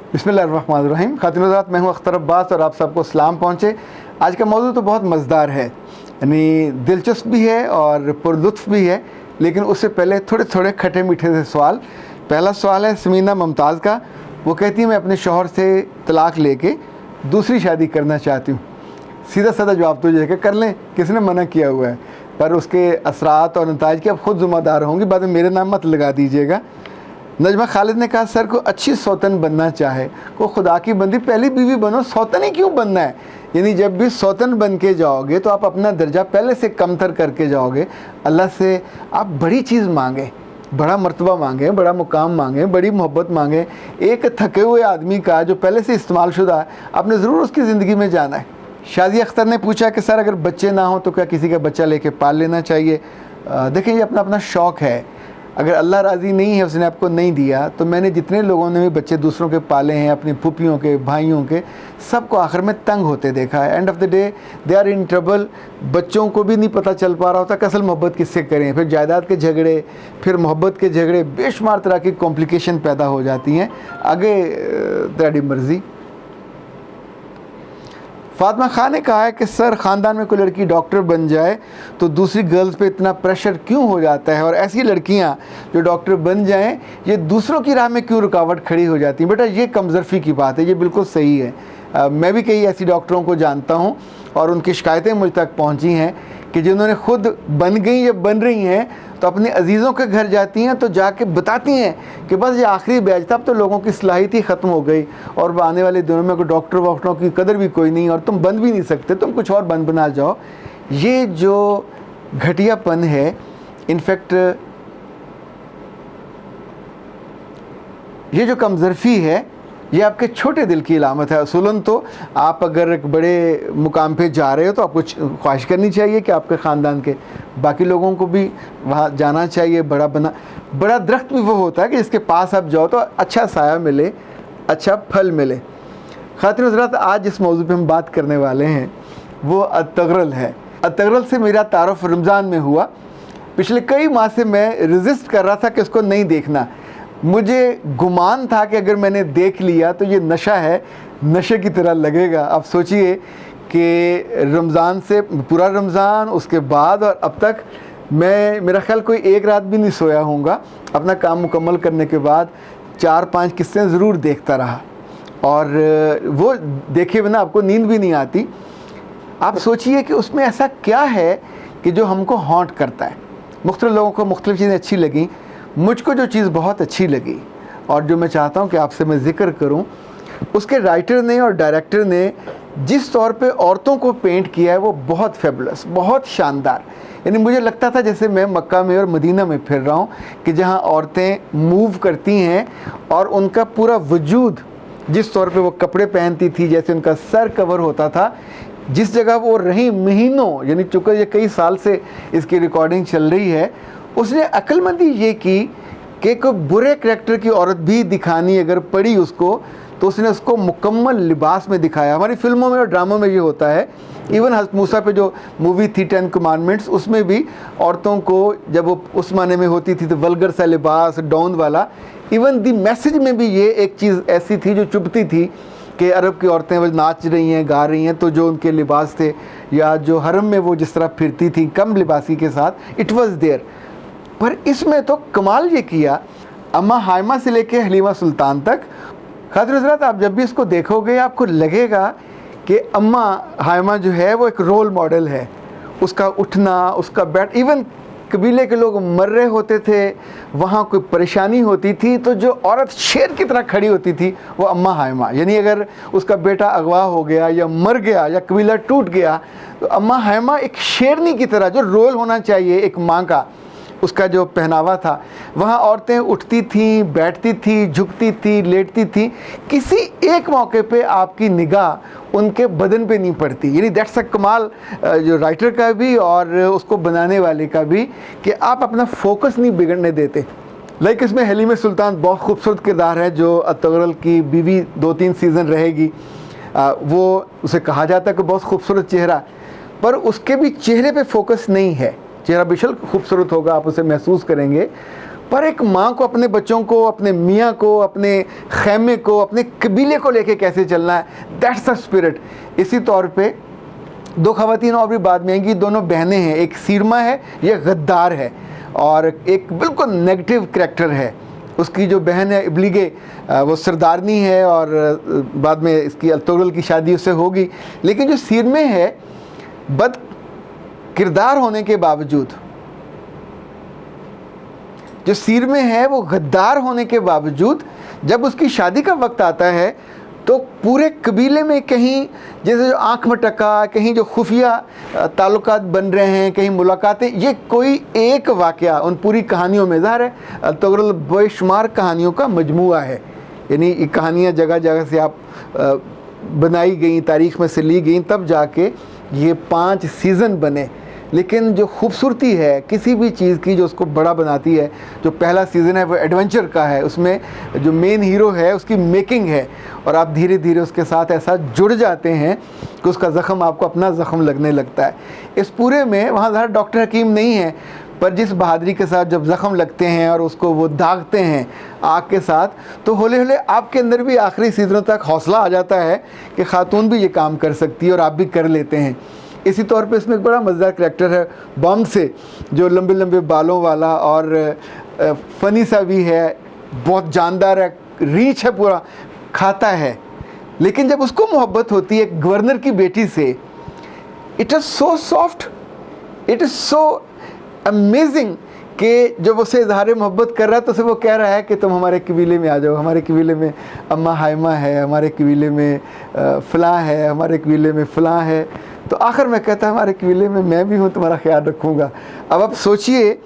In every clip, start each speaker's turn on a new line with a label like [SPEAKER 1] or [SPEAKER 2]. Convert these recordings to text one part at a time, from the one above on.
[SPEAKER 1] बिस्मिल्लाहिर्रहमानिर्रहीम। खातिन हज़रात, मैं हूँ अख्तर अब्बास और आप सबको सलाम पहुँचे। आज का मौजू तो बहुत मज़ेदार है, यानी दिलचस्प भी है और पुरलुत्फ़ भी है, लेकिन उससे पहले थोड़े थोड़े खट्टे मीठे से सवाल। पहला सवाल है समीना मुमताज़ का। वो कहती है मैं अपने शौहर से तलाक़ लेके दूसरी शादी करना चाहती हूँ। सीधा साधा जवाब तो ये है कि कर लें, किसने मना किया हुआ है, पर उसके असरात और नताइज के आप ख़ुद ज़िम्मेदार होंगी, बाद में मेरे नाम मत लगा दीजिएगा। नजमा खालिद ने कहा सर को अच्छी सौतन बनना चाहे, को खुदा की बंदी पहली बीवी बनो, सौतन ही क्यों बनना है। यानी जब भी सौतन बन के जाओगे तो आप अपना दर्जा पहले से कमतर करके जाओगे। अल्लाह से आप बड़ी चीज़ मांगे, बड़ा मर्तबा मांगे, बड़ा मुकाम मांगे, बड़ी मोहब्बत मांगे। एक थके हुए आदमी का जो पहले से इस्तेमाल शुदा है, आपने ज़रूर उसकी ज़िंदगी में जाना है। शादी अख्तर ने पूछा कि सर अगर बच्चे ना हो तो क्या किसी का बच्चा लेके पाल लेना चाहिए। देखें, ये अपना अपना शौक़ है। अगर अल्लाह राज़ी नहीं है, उसने आपको नहीं दिया, तो मैंने जितने लोगों ने भी बच्चे दूसरों के पाले हैं, अपनी फूफियों के, भाइयों के, सबको आखिर में तंग होते देखा है। End of the day they are in trouble. बच्चों को भी नहीं पता चल पा रहा होता कि असल मोहब्बत किससे करें। फिर जायदाद के झगड़े, फिर मोहब्बत के झगड़े, बेशुमार तरह की कॉम्प्लिकेशन पैदा हो जाती हैं। आगे तेरी मर्ज़ी। फातिमा खान ने कहा है कि सर ख़ानदान में कोई लड़की डॉक्टर बन जाए तो दूसरी गर्ल्स पे इतना प्रेशर क्यों हो जाता है, और ऐसी लड़कियां जो डॉक्टर बन जाएं ये दूसरों की राह में क्यों रुकावट खड़ी हो जाती हैं। बेटा ये कमज़रफ़ी की बात है, ये बिल्कुल सही है। मैं भी कई ऐसी डॉक्टरों को जानता हूं और उनकी शिकायतें मुझ तक पहुंची हैं कि जिन्होंने खुद बन गई या बन रही हैं तो अपने अजीज़ों के घर जाती हैं तो जाके बताती हैं कि बस ये आखिरी बैच था, अब तो लोगों की सलाहियत ही ख़त्म हो गई और आने वाले दिनों में कोई डॉक्टर वॉक्टरों की कदर भी कोई नहीं, और तुम बन भी नहीं सकते, तुम कुछ और बना जाओ। ये जो घटियापन है, इनफैक्ट ये जो कमज़रफ़ी है, ये आपके छोटे दिल की अलामत है। असूलन तो आप अगर एक बड़े मुकाम पे जा रहे हो तो आपको ख्वाहिश करनी चाहिए कि आपके ख़ानदान के बाकी लोगों को भी वहाँ जाना चाहिए। बड़ा दरख्त भी वो होता है कि जिसके पास आप जाओ तो अच्छा साया मिले, अच्छा फल मिले। ख़ातिन हज़रात, आज जिस मौजू पे हम बात करने वाले हैं वो अतगरल है। अतगरल से मेरा तारुफ़ रमज़ान में हुआ। पिछले कई माह से मैं रजिस्ट कर रहा था कि इसको नहीं देखना। मुझे गुमान था कि अगर मैंने देख लिया तो ये नशा है, नशे की तरह लगेगा। आप सोचिए कि रमज़ान से पूरा रमज़ान, उसके बाद और अब तक मेरा ख्याल कोई एक रात भी नहीं सोया होऊंगा। अपना काम मुकम्मल करने के बाद 4-5 किस्सें ज़रूर देखता रहा, और वो देखे बिना आपको नींद भी नहीं आती। आप सोचिए कि उसमें ऐसा क्या है कि जो हमको हॉन्ट करता है। मुख्तलिफ लोगों को मुख्तलिफ चीज़ें अच्छी लगीं, मुझको जो चीज़ बहुत अच्छी लगी और जो मैं चाहता हूँ कि आपसे मैं ज़िक्र करूँ, उसके राइटर ने और डायरेक्टर ने जिस तौर पे औरतों को पेंट किया है वो बहुत फेबुलस, बहुत शानदार। यानी मुझे लगता था जैसे मैं मक्का में और मदीना में फिर रहा हूँ कि जहाँ औरतें मूव करती हैं और उनका पूरा वजूद, जिस तौर पे वो कपड़े पहनती थी, जैसे उनका सर कवर होता था, जिस जगह वो रही महीनों, यानी चूँकि ये कई साल से इसकी रिकॉर्डिंग चल रही है, उसने अक्लमंदी ये की कि कोई बुरे करैक्टर की औरत भी दिखानी अगर पड़ी उसको, तो उसने उसको मुकम्मल लिबास में दिखाया। हमारी फिल्मों में और ड्रामों में ये होता है। इवन हज़रत मूसा पे जो मूवी थी 10 कमांडमेंट्स, उसमें भी औरतों को जब वो उस माने में होती थी तो वल्गर सा लिबास, डाउन वाला। इवन दी मैसेज में भी ये एक चीज़ ऐसी थी जो चुभती थी कि अरब की औरतें वो नाच रही हैं, गा रही हैं, तो जो उनके लिबास थे या जो हरम में वो जिस तरह फिरती थी कम लिबासी के साथ, इट वॉज़ देयर। पर इसमें तो कमाल ये किया, अम्मा हाइमा से लेके हलीमा सुल्तान तक। खातिन हज़रात, आप जब भी इसको देखोगे आपको लगेगा कि अम्मा हाइमा जो है वो एक रोल मॉडल है। उसका उठना, उसका बैठ, इवन कबीले के लोग मर रहे होते थे, वहाँ कोई परेशानी होती थी तो जो औरत शेर की तरह खड़ी होती थी वो अम्मा हाइमा। यानी अगर उसका बेटा अगवा हो गया या मर गया या कबीला टूट गया तो अम्मा हाइमा एक शेरनी की तरह, जो रोल होना चाहिए एक माँ का, उसका जो पहनावा था, वहाँ औरतें उठती थीं, बैठती थी, झुकती थी, लेटती थी। किसी एक मौके पे आपकी निगाह उनके बदन पे नहीं पड़ती। यानी दैट्स अ कमाल जो राइटर का भी और उसको बनाने वाले का भी, कि आप अपना फोकस नहीं बिगड़ने देते। लाइक इसमें हलीमा सुल्तान बहुत खूबसूरत किरदार है, जो अतगरल की बीवी 2-3 सीज़न रहेगी। वो उसे कहा जाता है कि बहुत खूबसूरत चेहरा, पर उसके भी चेहरे पे फोकस नहीं है। चेहरा बेशक खूबसूरत होगा, आप उसे महसूस करेंगे, पर एक माँ को अपने बच्चों को, अपने मियाँ को, अपने खैमे को, अपने कबीले को लेके कैसे चलना है, दैट्स द स्पिरिट। इसी तौर पे दो ख़वातीन और भी बाद में आएंगी, दोनों बहनें हैं, एक सीरमा है, ये गद्दार है, और एक बिल्कुल नेगेटिव करैक्टर है। उसकी जो बहन है इब्लिगे, वो सरदारनी है और बाद में इसकी अल्तुगरल की शादी उससे होगी। लेकिन जो सीरमे है, बद किरदार होने के बावजूद, जो सीरमे है वो गद्दार होने के बावजूद, जब उसकी शादी का वक्त आता है तो पूरे कबीले में कहीं जैसे जो आँख मटका, कहीं जो खुफिया ताल्लुकात बन रहे हैं, कहीं मुलाकातें, ये कोई एक वाक़या उन पूरी कहानियों में ज़ाहिर है अल्तुगरल बेशुमार कहानियों का मजमूआ है। यानी ये कहानियाँ जगह जगह से आप बनाई गई, तारीख़ में से ली गई, तब जाके ये 5 सीज़न बने। लेकिन जो खूबसूरती है किसी भी चीज़ की जो उसको बड़ा बनाती है, जो पहला सीज़न है वो एडवेंचर का है, उसमें जो मेन हीरो है उसकी मेकिंग है, और आप धीरे धीरे उसके साथ ऐसा जुड़ जाते हैं कि उसका ज़ख़म आपको अपना ज़ख़म लगने लगता है। इस पूरे में वहाँ ज़्यादा डॉक्टर हकीम नहीं है, पर जिस बहादुरी के साथ जब ज़ख़म लगते हैं और उसको वो दागते हैं आग के साथ, तो हौले हौले आपके अंदर भी आखिरी सीज़नों तक हौसला आ जाता है कि ख़ातून भी ये काम कर सकती है और आप भी कर लेते हैं। इसी तौर पे इसमें एक बड़ा मज़ेदार करैक्टर है बॉम्ब से, जो लंबे लंबे बालों वाला और फ़नी सा भी है, बहुत जानदार है, रीच है, पूरा खाता है। लेकिन जब उसको मोहब्बत होती है गवर्नर की बेटी से, it is so soft, it is so amazing कि जब उसे इजहार मोहब्बत कर रहा है तो उसे वो कह रहा है कि तुम हमारे कबीले में आ जाओ, हमारे कबीले में अम्मा हाइमा है, हमारे कबीले में फ़लाँ है, हमारे कबीले में फ़लाँ है। तो आखिर में कहता है हमारे कबीले में मैं भी हूँ, तुम्हारा ख्याल रखूँगा। अब आप सोचिए,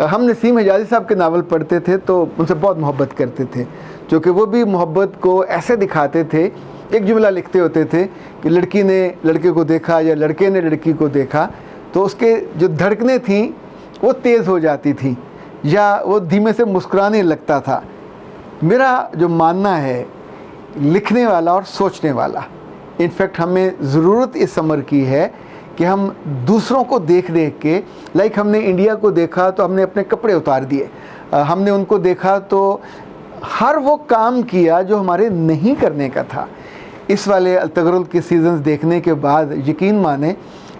[SPEAKER 1] हम नसीम हिजाज़ी साहब के नावल पढ़ते थे तो उनसे बहुत मोहब्बत करते थे, क्योंकि वो भी मोहब्बत को ऐसे दिखाते थे। एक जुमला लिखते होते थे कि लड़की ने लड़के को देखा या लड़के ने लड़की को देखा तो उसके जो धड़कनें थीं वो तेज़ हो जाती थी या वो धीमे से मुस्कुराने लगता था। मेरा जो मानना है, लिखने वाला और सोचने वाला, इनफैक्ट हमें ज़रूरत इस अमर की है कि हम दूसरों को देख देख के, लाइक हमने इंडिया को देखा तो हमने अपने कपड़े उतार दिए, हमने उनको देखा तो हर वो काम किया जो हमारे नहीं करने का था। इस वाले अल्तुगरल के सीज़न्स देखने के बाद यकीन माने,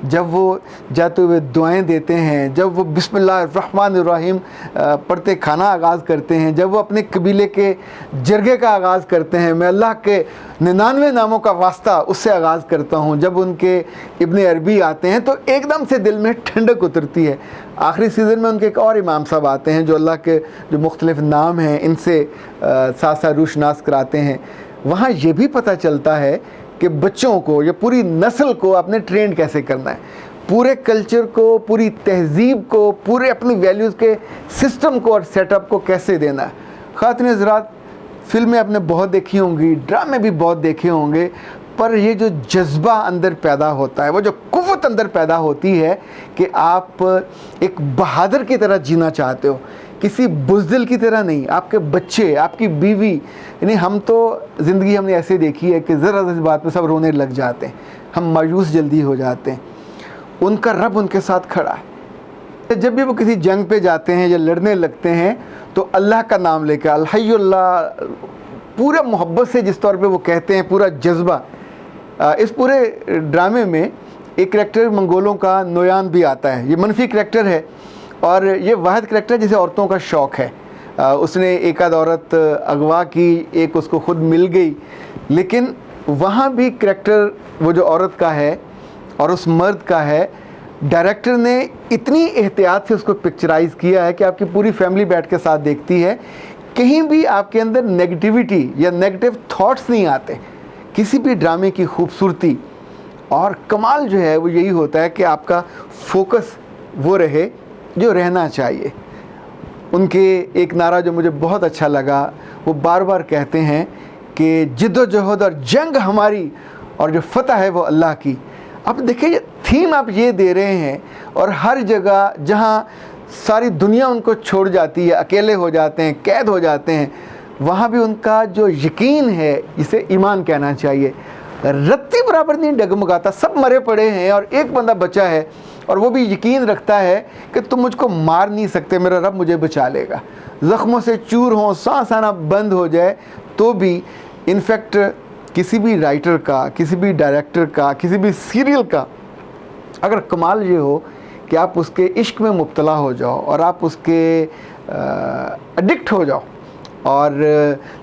[SPEAKER 1] जब वो जाते हुए दुआएं देते हैं, जब वो बिस्मिल्लाहिर्रहमानिर्रहीम पढ़ते खाना आगाज़ करते हैं, जब वो अपने कबीले के जरगे का आगाज़ करते हैं, मैं अल्लाह के 99 नामों का वास्ता उससे आगाज़ करता हूँ, जब उनके इब्ने अरबी आते हैं तो एकदम से दिल में ठंडक उतरती है। आखिरी सीज़न में उनके एक और इमाम साहब आते हैं जो अल्लाह के जो मुख्तलिफ़ नाम हैं इनसे साथ साथ रूशनास कराते हैं। वहाँ ये भी पता चलता है कि बच्चों को या पूरी नस्ल को आपने ट्रेंड कैसे करना है, पूरे कल्चर को, पूरी तहज़ीब को, पूरे अपनी वैल्यूज़ के सिस्टम को और सेटअप को कैसे देना है। ख़ातिन हज़रात, फिल्में आपने बहुत देखी होंगी, ड्रामे भी बहुत देखे होंगे, पर ये जो जज्बा अंदर पैदा होता है, वो जो कुव्वत अंदर पैदा होती है कि आप एक बहादुर की तरह जीना चाहते हो, किसी बुज़दिल की तरह नहीं। आपके बच्चे, आपकी बीवी, यानी हम तो ज़िंदगी हमने ऐसे देखी है कि ज़रा सी बात पे सब रोने लग जाते हैं, हम मायूस जल्दी हो जाते हैं। उनका रब उनके साथ खड़ा है। जब भी वो किसी जंग पे जाते हैं या लड़ने लगते हैं तो अल्लाह का नाम लेकर अल-हय्युल्लाह, पूरा मोहब्बत से जिस तौर पे वो कहते हैं, पूरा जज्बा। इस पूरे ड्रामे में एक करैक्टर मंगोलों का नोयान भी आता है। ये मनफी करैक्टर है और ये वाहिद करैक्टर जिसे औरतों का शौक़ है। उसने एक आध औरत अगवा की, एक उसको ख़ुद मिल गई, लेकिन वहाँ भी करैक्टर वो जो औरत का है और उस मर्द का है, डायरेक्टर ने इतनी एहतियात से उसको पिक्चराइज़ किया है कि आपकी पूरी फैमिली बैठ के साथ देखती है। कहीं भी आपके अंदर नेगेटिविटी या नेगेटिव थॉट्स नहीं आते। किसी भी ड्रामे की खूबसूरती और कमाल जो है वो यही होता है कि आपका फोकस वो रहे जो रहना चाहिए। उनके एक नारा जो मुझे बहुत अच्छा लगा, वो बार बार कहते हैं कि जिद्दोजहद और जंग हमारी और जो फतह है वो अल्लाह की। अब देखिए, थीम आप ये दे रहे हैं और हर जगह जहाँ सारी दुनिया उनको छोड़ जाती है, अकेले हो जाते हैं, कैद हो जाते हैं, वहाँ भी उनका जो यकीन है, इसे ईमान कहना चाहिए, रत्ती बराबर नहीं डगमगाता। सब मरे पड़े हैं और एक बंदा बचा है और वो भी यकीन रखता है कि तुम मुझको मार नहीं सकते, मेरा रब मुझे बचा लेगा। ज़ख्मों से चूर हों, सांस आना बंद हो जाए तो भी, इनफैक्ट किसी भी राइटर का, किसी भी डायरेक्टर का, किसी भी सीरियल का अगर कमाल ये हो कि आप उसके इश्क में मुब्तला हो जाओ और आप उसके एडिक्ट हो जाओ। और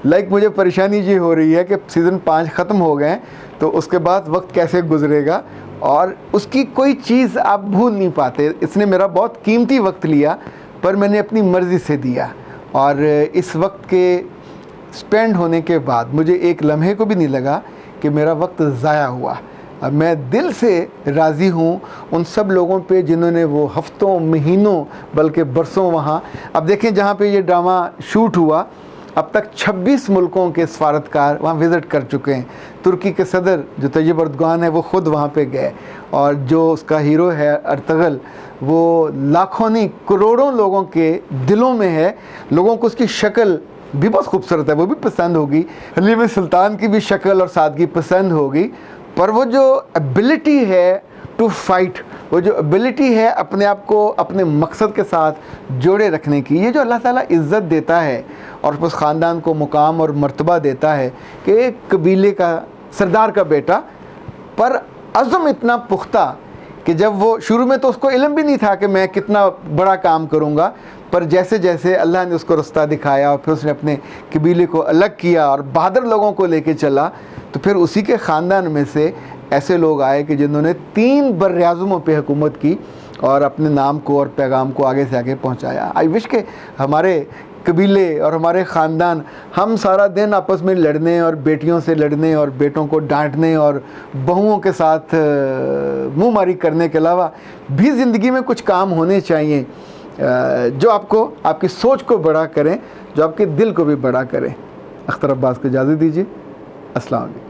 [SPEAKER 1] लाइक मुझे परेशानी ये हो रही है कि सीज़न 5 ख़त्म हो गए तो उसके बाद वक्त कैसे गुजरेगा और उसकी कोई चीज़ आप भूल नहीं पाते। इसने मेरा बहुत कीमती वक्त लिया, पर मैंने अपनी मर्ज़ी से दिया, और इस वक्त के स्पेंड होने के बाद मुझे एक लम्हे को भी नहीं लगा कि मेरा वक्त ज़ाया हुआ। अब मैं दिल से राज़ी हूँ उन सब लोगों पे जिन्होंने वो हफ्तों, महीनों, बल्कि बरसों वहाँ, अब देखें जहाँ पे ये ड्रामा शूट हुआ अब तक 26 मुल्कों के सफारतकार वहाँ विज़िट कर चुके हैं। तुर्की के सदर जो तैयब अर्दगान है वो ख़ुद वहाँ पे गए, और जो उसका हीरो है अर्तगल, वो लाखों नहीं करोड़ों लोगों के दिलों में है। लोगों को उसकी शक्ल भी बहुत खूबसूरत है, वो भी पसंद होगी। हलीम सुल्तान की भी शक्ल और सादगी पसंद होगी, पर वो जो एबिलिटी है टू फाइट, वो जो एबिलिटी है अपने आप को अपने मकसद के साथ जोड़े रखने की, ये जो अल्लाह ताला इज़्ज़त देता है और उस ख़ानदान को मुकाम और मर्तबा देता है कि एक कबीले का सरदार का बेटा, पर अज़म इतना पुख्ता कि जब वो शुरू में तो उसको इल्म भी नहीं था कि मैं कितना बड़ा काम करूँगा, पर जैसे जैसे अल्लाह ने उसको रास्ता दिखाया और फिर उसने अपने कबीले को अलग किया और बहादुर लोगों को लेके चला, तो फिर उसी के ख़ानदान में से ऐसे लोग आए कि जिन्होंने 3 बर्र-ए-आज़मों पे हुकूमत की और अपने नाम को और पैगाम को आगे से आगे पहुंचाया। आई विश के हमारे कबीले और हमारे ख़ानदान, हम सारा दिन आपस में लड़ने और बेटियों से लड़ने और बेटों को डांटने और बहुओं के साथ मुँह मारी करने के अलावा भी ज़िंदगी में कुछ काम होने चाहिए जो आपको, आपकी सोच को बड़ा करें, जो आपके दिल को भी बड़ा करें। अख्तर अब्बास को इजाज़त दीजिए। अस्सलाम वालेकुम।